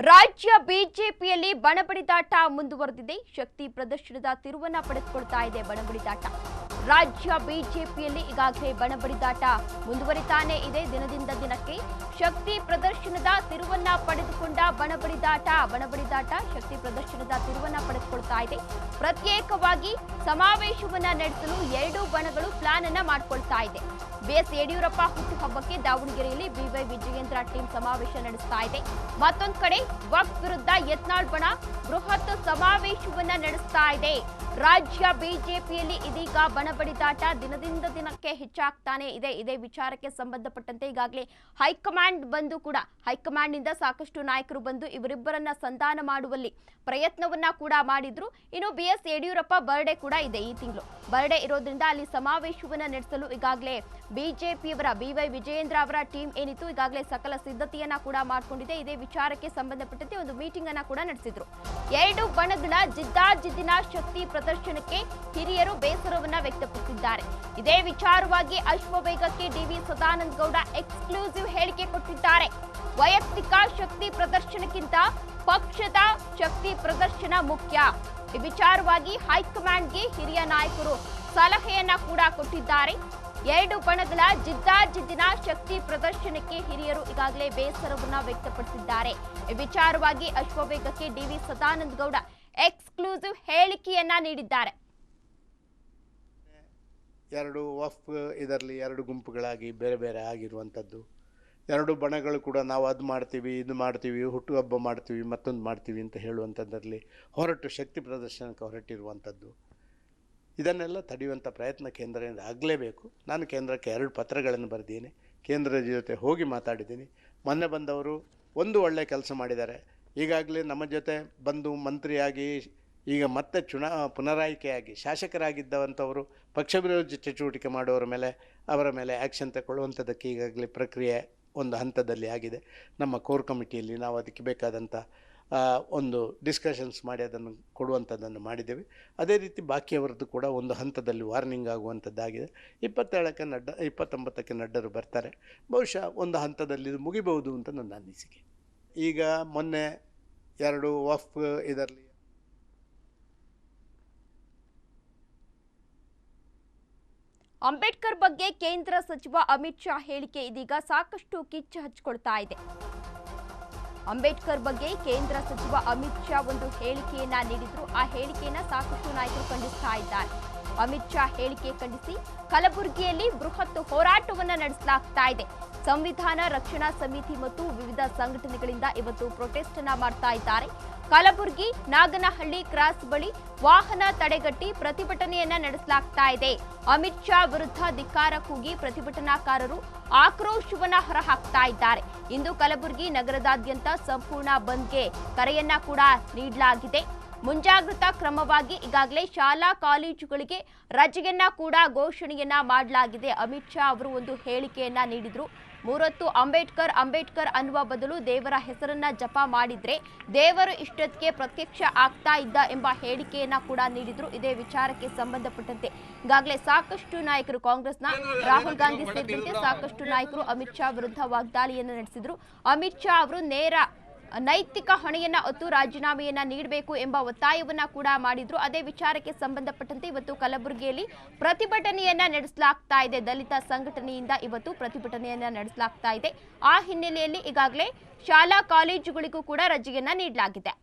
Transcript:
ರಾಜ್ಯ ಬಿಜೆಪಿಯಲ್ಲಿ ಬಣಬಡಿದಾಟ ಮುಂದುವರೆದಿದೆ. ಶಕ್ತಿ ಪ್ರದರ್ಶನದ ತಿರುವನ್ನ ಪಡೆದುಕೊಳ್ತಾ ಇದೆ ಬಣಬಡಿದಾಟ. ರಾಜ್ಯ ಬಿಜೆಪಿಯಲ್ಲಿ ಈಗಾಗಲೇ ಬಣಬಡಿದಾಟ ಮುಂದುವರಿತಾನೆ ಇದೆ. ದಿನದಿಂದ ದಿನಕ್ಕೆ ಶಕ್ತಿ ಪ್ರದರ್ಶನದ ತಿರುವನ್ನ ಪಡೆದುಕೊಂಡ ಬಣಬಡಿದಾಟ ಶಕ್ತಿ ಪ್ರದರ್ಶನದ ತಿರುವನ್ನ ಪಡೆದುಕೊಳ್ತಾ ಇದೆ. ಪ್ರತ್ಯೇಕವಾಗಿ ಸಮಾವೇಶವನ್ನ ನಡೆಸಲು ಎರಡು ಬಣಗಳು ಪ್ಲಾನ್ ಅನ್ನ ಮಾಡಿಕೊಳ್ತಾ ಇದೆ. ಬಿಎಸ್ ಯಡಿಯೂರಪ್ಪ ಹುಟ್ಟುಹಬ್ಬಕ್ಕೆ ದಾವಣಗೆರೆಯಲ್ಲಿ ಬಿವೈ ವಿಜಯೇಂದ್ರ ಟೀಮ್ ಸಮಾವೇಶ ನಡೆಸ್ತಾ ಇದೆ. ಮತ್ತೊಂದು ಕಡೆ ವಕ್ಫ್ ವಿರುದ್ಧ ಯತ್ನಾಳ್ ಬಣ ಬೃಹತ್ ಸಮಾವೇಶವನ್ನ ನಡೆಸ್ತಾ ಇದೆ. ರಾಜ್ಯ ಬಿಜೆಪಿಯಲ್ಲಿ ಇದೀಗ ಬಣಬಡಿದಾಟ ದಿನದಿಂದ ದಿನಕ್ಕೆ ಹೆಚ್ಚಾಗ್ತಾನೆ ಇದೆ. ಇದೇ ವಿಚಾರಕ್ಕೆ ಸಂಬಂಧಪಟ್ಟಂತೆ ಈಗಾಗಲೇ ಹೈಕಮಾಂಡ್ ಬಂದು ಕೂಡ ಹೈಕಮಾಂಡ್ ನಿಂದ ಸಾಕಷ್ಟು ನಾಯಕರು ಬಂದು ಇವರಿಬ್ಬರನ್ನ ಸಂಧಾನ ಮಾಡುವಲ್ಲಿ ಪ್ರಯತ್ನವನ್ನ ಕೂಡ ಮಾಡಿದ್ರು. ಇನ್ನು ಬಿಎಸ್ ಯಡಿಯೂರಪ್ಪ ಬರ್ಡೇ ಕೂಡ ಇದೆ ಈ ತಿಂಗಳು. ಬರ್ಡೇ ಇರೋದ್ರಿಂದ ಅಲ್ಲಿ ಸಮಾವೇಶವನ್ನ ನಡೆಸಲು ಈಗಾಗಲೇ ಬಿಜೆಪಿಯವರ ಬಿವೈ ವಿಜಯೇಂದ್ರ ಅವರ ಟೀಮ್ ಏನಿತ್ತು ಈಗಾಗಲೇ ಸಕಲ ಸಿದ್ಧತೆಯನ್ನ ಕೂಡ ಮಾಡಿಕೊಂಡಿದೆ. ಇದೇ ವಿಚಾರಕ್ಕೆ ಸಂಬಂಧಪಟ್ಟಂತೆ ಒಂದು ಮೀಟಿಂಗ್ ಅನ್ನ ಕೂಡ ನಡೆಸಿದ್ರು. ಎರಡು ಬಣಗಳ ಜಿದ್ದಾಜಿದ್ದಿನ ಶಕ್ತಿ ಪ್ರದರ್ಶನಕ್ಕೆ ಹಿರಿಯರು ಬೇಸರವನ್ನ ವ್ಯಕ್ತಪಡಿಸಿದ್ದಾರೆ. ಇದೇ ವಿಚಾರವಾಗಿ ಅಶ್ವವೇಗಕ್ಕೆ ಡಿವಿ ಸದಾನಂದ ಗೌಡ ಎಕ್ಸ್ಕ್ಲೂಸಿವ್ ಹೇಳಿಕೆ ಕೊಟ್ಟಿದ್ದಾರೆ. ವೈಯಕ್ತಿಕ ಶಕ್ತಿ ಪ್ರದರ್ಶನಕ್ಕಿಂತ ಪಕ್ಷದ ಶಕ್ತಿ ಪ್ರದರ್ಶನ ಮುಖ್ಯ. ಈ ವಿಚಾರವಾಗಿ ಹೈಕಮಾಂಡ್ಗೆ ಹಿರಿಯ ನಾಯಕರು ಸಲಹೆಯನ್ನ ಕೂಡ ಕೊಟ್ಟಿದ್ದಾರೆ. ಎರಡು ಬಣಗಳ ಜಿದ್ದಾಜಿದ್ದಿನ ಶಕ್ತಿ ಪ್ರದರ್ಶನಕ್ಕೆ ಹಿರಿಯರು ಈಗಾಗಲೇ ಬೇಸರವನ್ನ ವ್ಯಕ್ತಪಡಿಸಿದ್ದಾರೆ. ಈ ವಿಚಾರವಾಗಿ ಅಶ್ವವೇಗಕ್ಕೆ ಡಿವಿ ಸದಾನಂದ ಗೌಡ ಎಕ್ಸ್ಕ್ಲೂಸಿವ್ ಹೇಳಿಕೆಯನ್ನ ನೀಡಿದ್ದಾರೆ. ಎರಡು ವಫ್ ಇದರಲ್ಲಿ ಎರಡು ಗುಂಪುಗಳಾಗಿ ಬೇರೆ ಬೇರೆ ಆಗಿರುವಂಥದ್ದು. ಎರಡು ಬಣಗಳು ಕೂಡ ನಾವು ಅದು ಮಾಡ್ತೀವಿ, ಇದು ಮಾಡ್ತೀವಿ, ಹುಟ್ಟುಹಬ್ಬ ಮಾಡ್ತೀವಿ, ಮತ್ತೊಂದು ಮಾಡ್ತೀವಿ ಅಂತ ಹೇಳುವಂಥದ್ರಲ್ಲಿ ಹೊರಟು ಶಕ್ತಿ ಪ್ರದರ್ಶನಕ್ಕೆ ಹೊರಟಿರುವಂಥದ್ದು. ಇದನ್ನೆಲ್ಲ ತಡೆಯುವಂಥ ಪ್ರಯತ್ನ ಕೇಂದ್ರದಿಂದ ಆಗಲೇಬೇಕು. ನಾನು ಕೇಂದ್ರಕ್ಕೆ 2 ಪತ್ರಗಳನ್ನು ಬರೆದಿದ್ದೀನಿ. ಕೇಂದ್ರದ ಜೊತೆ ಹೋಗಿ ಮಾತಾಡಿದ್ದೀನಿ. ಮೊನ್ನೆ ಬಂದವರು ಒಂದು ಒಳ್ಳೆಯ ಕೆಲಸ ಮಾಡಿದ್ದಾರೆ. ಈಗಾಗಲೇ ನಮ್ಮ ಜೊತೆ ಬಂದು ಮಂತ್ರಿಯಾಗಿ ಈಗ ಮತ್ತೆ ಪುನರಾಯ್ಕೆಯಾಗಿ ಶಾಸಕರಾಗಿದ್ದವಂಥವರು ಪಕ್ಷ ವಿರೋಧಿ ಚಟುವಟಿಕೆ ಅವರ ಮೇಲೆ ಆ್ಯಕ್ಷನ್ ತಗೊಳ್ಳುವಂಥದ್ದಕ್ಕೆ ಈಗಾಗಲೇ ಪ್ರಕ್ರಿಯೆ ಒಂದು ಹಂತದಲ್ಲಿ ಆಗಿದೆ. ನಮ್ಮ ಕೋರ್ ಕಮಿಟಿಯಲ್ಲಿ ನಾವು ಅದಕ್ಕೆ ಬೇಕಾದಂಥ ಒಂದು ಡಿಸ್ಕಷನ್ಸ್ ಮಾಡಿ ಅದನ್ನು ಕೊಡುವಂಥದ್ದನ್ನು ಮಾಡಿದ್ದೇವೆ. ಅದೇ ರೀತಿ ಬಾಕಿಯವರದ್ದು ಕೂಡ ಒಂದು ಹಂತದಲ್ಲಿ ವಾರ್ನಿಂಗ್ ಆಗುವಂಥದ್ದಾಗಿದೆ. 29ಕ್ಕೆ ನಡ್ಡರು ಬರ್ತಾರೆ. ಬಹುಶಃ ಒಂದು ಹಂತದಲ್ಲಿ ಇದು ಮುಗಿಬಹುದು ಅಂತ ನನ್ನ ಅನಿಸಿಕೆ. ಈಗ ಮೊನ್ನೆ 2 ವಫ್ ಇದರಲ್ಲಿ ಅಂಬೇಡ್ಕರ್ ಬಗ್ಗೆ ಕೇಂದ್ರ ಸಚಿವ ಅಮಿತ್ ಶಾ ಹೇಳಿಕೆ ಇದೀಗ ಸಾಕಷ್ಟು ಕಿಚ್ಚು ಹಚ್ಚಿಕೊಳ್ತಾ ಇದೆ. ಅಂಬೇಡ್ಕರ್ ಬಗ್ಗೆ ಕೇಂದ್ರ ಸಚಿವ ಅಮಿತ್ ಶಾ ಒಂದು ಹೇಳಿಕೆಯನ್ನ ನೀಡಿದ್ರು. ಆ ಹೇಳಿಕೆಯನ್ನ ಸಾಕಷ್ಟು ನಾಯಕರು ಖಂಡಿಸ್ತಾ ಇದ್ದಾರೆ. ಅಮಿತ್ ಶಾ ಹೇಳಿಕೆ ಖಂಡಿಸಿ ಕಲಬುರಗಿಯಲ್ಲಿ ಬೃಹತ್ ಹೋರಾಟವನ್ನ ನಡೆಸಲಾಗ್ತಾ ಇದೆ. ಸಂವಿಧಾನ ರಕ್ಷಣಾ ಸಮಿತಿ ಮತ್ತು ವಿವಿಧ ಸಂಘಟನೆಗಳಿಂದ ಇವತ್ತು ಪ್ರೊಟೆಸ್ಟ್ ಅನ್ನ ಮಾಡ್ತಾ ಇದ್ದಾರೆ. ಕಲಬುರಗಿ ನಾಗನಹಳ್ಳಿ ಕ್ರಾಸ್ ಬಳಿ ವಾಹನ ತಡೆಗಟ್ಟಿ ಪ್ರತಿಭಟನೆಯನ್ನ ನಡೆಸಲಾಗ್ತಾ ಇದೆ. ಅಮಿತ್ ಶಾ ವಿರುದ್ಧ ಧಿಕ್ಕಾರ ಕೂಗಿ ಪ್ರತಿಭಟನಾಕಾರರು ಆಕ್ರೋಶವನ್ನ ಹೊರಹಾಕ್ತಾ ಇದ್ದಾರೆ. ಇಂದು ಕಲಬುರಗಿ ನಗರದಾದ್ಯಂತ ಸಂಪೂರ್ಣ ಬಂದ್ಗೆ ಕರೆಯನ್ನ ಕೂಡ ನೀಡಲಾಗಿದೆ. ಮುಂಜಾಗ್ರತಾ ಕ್ರಮವಾಗಿ ಈಗಾಗಲೇ ಶಾಲಾ ಕಾಲೇಜುಗಳಿಗೆ ರಜೆಯನ್ನ ಕೂಡ ಘೋಷಣೆಯನ್ನ ಮಾಡಲಾಗಿದೆ. ಅಮಿತ್ ಶಾ ಅವರು ಒಂದು ಹೇಳಿಕೆಯನ್ನ ನೀಡಿದ್ರು. 3 ಹೊತ್ತು ಅಂಬೇಡ್ಕರ್ ಅನ್ನುವ ಬದಲು ದೇವರ ಹೆಸರನ್ನ ಜಪ ಮಾಡಿದ್ರೆ ದೇವರು ಇಷ್ಟೊತ್ತಿಗೆ ಪ್ರತ್ಯಕ್ಷ ಆಗ್ತಾ ಇದ್ದ ಎಂಬ ಹೇಳಿಕೆಯನ್ನ ಕೂಡ ನೀಡಿದ್ರು. ಇದೇ ವಿಚಾರಕ್ಕೆ ಸಂಬಂಧಪಟ್ಟಂತೆ ಈಗಾಗಲೇ ಸಾಕಷ್ಟು ನಾಯಕರು ಕಾಂಗ್ರೆಸ್ನ ರಾಹುಲ್ ಗಾಂಧಿ ಸೇರಿದಂತೆ ಸಾಕಷ್ಟು ನಾಯಕರು ಅಮಿತ್ ಶಾ ವಿರುದ್ಧ ವಾಗ್ದಾಳಿಯನ್ನು ನಡೆಸಿದ್ರು. ಅಮಿತ್ ಶಾ ಅವರು ನೈತಿಕ ಹೊಣೆಯನ್ನ ಹೊತ್ತು ರಾಜೀನಾಮೆಯನ್ನ ನೀಡಬೇಕು ಎಂಬ ಒತ್ತಾಯವನ್ನ ಕೂಡ ಮಾಡಿದ್ರು. ಅದೇ ವಿಚಾರಕ್ಕೆ ಸಂಬಂಧಪಟ್ಟಂತೆ ಇವತ್ತು ಕಲಬುರಗಿಯಲ್ಲಿ ಪ್ರತಿಭಟನೆಯನ್ನ ನಡೆಸಲಾಗ್ತಾ ಇದೆ. ದಲಿತ ಸಂಘಟನೆಯಿಂದ ಇವತ್ತು ಪ್ರತಿಭಟನೆಯನ್ನ ನಡೆಸಲಾಗ್ತಾ ಇದೆ. ಆ ಹಿನ್ನೆಲೆಯಲ್ಲಿ ಈಗಾಗಲೇ ಶಾಲಾ ಕಾಲೇಜುಗಳಿಗೂ ಕೂಡ ರಜೆಯನ್ನ ನೀಡಲಾಗಿದೆ.